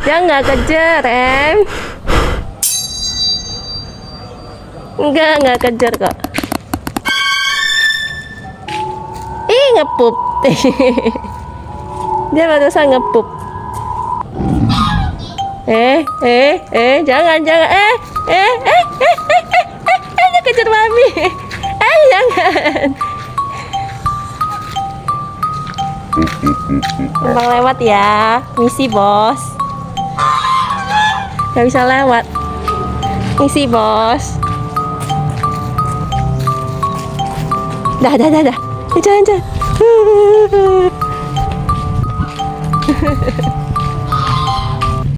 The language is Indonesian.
Dia nggak kejar, Em. Nggak kejar kok. Ih, ngepup. Dia barusan ngepup. Jangan. Dia kejar mami. Jangan. Numpang lewat ya, misi bos. Gak bisa lewat, misi bos. Dah. Jangan.